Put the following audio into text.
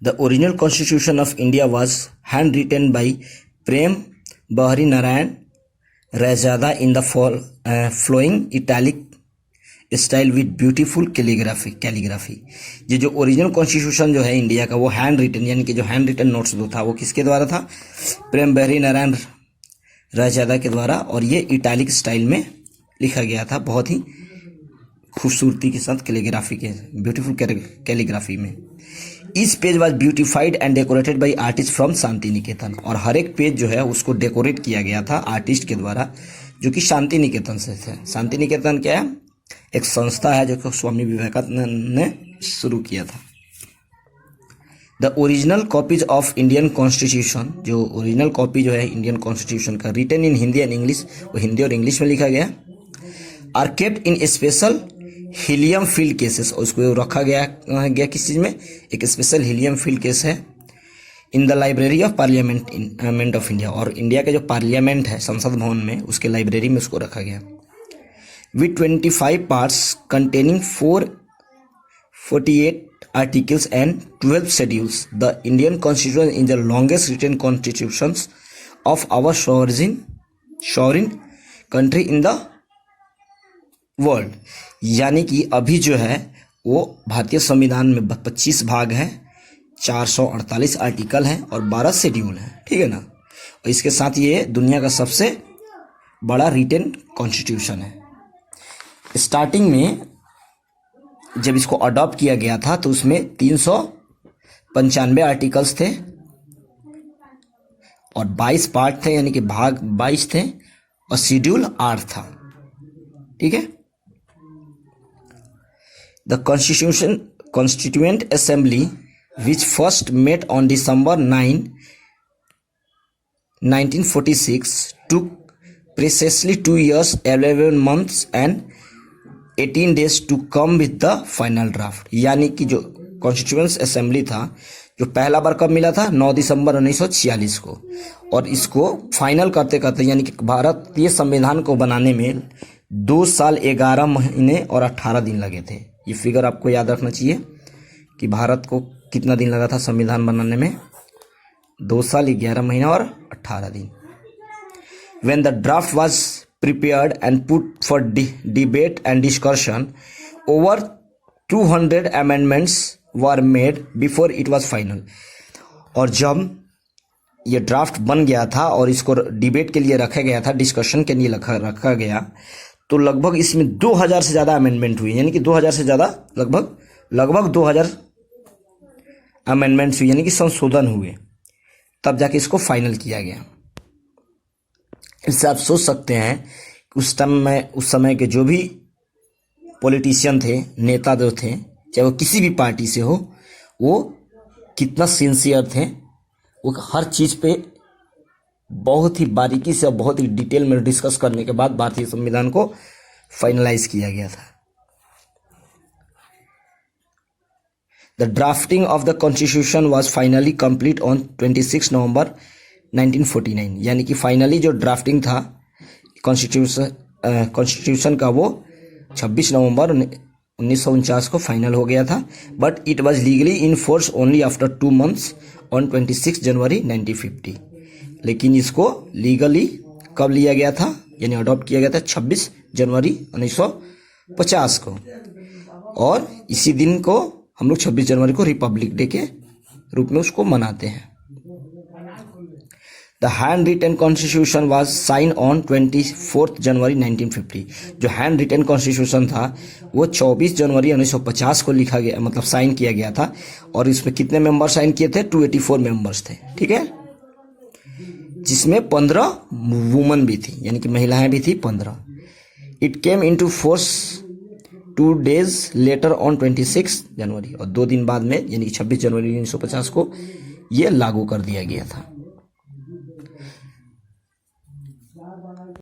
The original constitution of India was hand written by Prem Behari Narayan Raizada in the flowing italic style with beautiful calligraphy. ये जो original constitution जो है India का वो hand written यानी कि जो हैंड रिटन नोट्स जो था वो किसके द्वारा था? प्रेम बहरी नारायण रैजादा के द्वारा, और ये इटैलिक स्टाइल में लिखा गया था, बहुत ही खूबसूरती के साथ कैलीग्राफी के ब्यूटीफुल कैलीग्राफी में। इस page was beautified and decorated by artist from Shantiniketan, और हर एक पेज जो है उसको डेकोरेट किया गया था आर्टिस्ट के द्वारा जो कि शांति निकेतन से थे। शांति निकेतन क्या है? एक संस्था है जो स्वामी विवेकानंद ने शुरू किया था। The original copies of Indian constitution, जो ओरिजिनल कॉपी जो है इंडियन कॉन्स्टिट्यूशन का written in Hindi and English, वो हिंदी और इंग्लिश में लिखा गया, are kept in special helium filled cases, उसको रखा गया किस चीज़ में? एक स्पेशल हीलियम फील्ड केस है in the library of parliament of India, और इंडिया के जो पार्लियामेंट है संसद भवन में उसके लाइब्रेरी में उसको रखा गया। With 25 parts containing 448 articles and 12 schedules, the Indian Constitution is the longest written constitutions of our sovereign country in the world। यानी कि अभी जो है वो भारतीय संविधान में 25 भाग हैं, 448 आर्टिकल हैं और 12 शेड्यूल हैं, ठीक है ना। और इसके साथ ये दुनिया का सबसे बड़ा रिटन कॉन्स्टिट्यूशन है। स्टार्टिंग में जब इसको अडॉप्ट किया गया था तो उसमें 395 आर्टिकल्स थे और 22 पार्ट थे, यानी कि भाग 22 थे, और शेड्यूल 8 था, ठीक है। The constituent assembly which first met on December 9, 1946 took precisely 2 years, 11 months and 18 days to come with the final draft। यानी कि जो कॉन्स्टिट्यूएंट असेंबली था जो पहला बार कब मिला था? 9 दिसंबर 1946 को, और इसको फाइनल करते करते यानी कि भारतीय संविधान को बनाने में 2 साल 11 महीने और 18 दिन लगे थे। ये फिगर आपको याद रखना चाहिए कि भारत को कितना दिन लगा था संविधान बनाने में? 2 साल 11 महीने और 18 दिन। When the draft was prepared and put for debate and discussion, over 200 amendments were made before it was final। और जब ये ड्राफ्ट बन गया था और इसको डिबेट के लिए रखा गया था, डिस्कशन के लिए रखा गया, तो लगभग इसमें 2000 से ज़्यादा अमेंडमेंट हुई, यानी कि 2000 से ज़्यादा लगभग 2000 अमेंडमेंट्स हुई, यानी कि संशोधन हुए, तब जाके इसको फाइनल किया गया। इससे आप सोच सकते हैं कि उस समय के जो भी पॉलिटिशियन थे, नेता जो थे, चाहे वो किसी भी पार्टी से हो, वो कितना सिंसियर थे। वो हर चीज़ पे बहुत ही बारीकी से और बहुत ही डिटेल में डिस्कस करने के बाद भारतीय संविधान को फाइनलाइज किया गया था। The drafting of the constitution was finally complete on 26 नवंबर 1949। यानी कि फाइनली जो ड्राफ्टिंग था कॉन्स्टिट्यूशन का वो 26 नवंबर 1949 को फाइनल हो गया था, but it was legally in force only after 2 months on 26 जनवरी 1950। लेकिन इसको लीगली कब लिया गया था, यानी अडॉप्ट किया गया था 26 जनवरी 1950 को, और इसी दिन को हम लोग 26 जनवरी को रिपब्लिक डे के रूप में उसको मनाते हैं। The handwritten constitution was sign on 24 January 1950। जो हैंड रिटन कॉन्स्टिट्यूशन था वो 24 जनवरी 1950 को लिखा गया, मतलब साइन किया गया था, और इसमें कितने मेंबर साइन किए थे? 284 मेंबर्स थे, ठीक है, जिसमें 15 वुमन भी थी, यानी कि महिलाएं भी थी 15। It came into force 2 days later on 26 जनवरी, और 2 दिन बाद में यानी कि 26 जनवरी 1950 को ये लागू कर दिया गया था।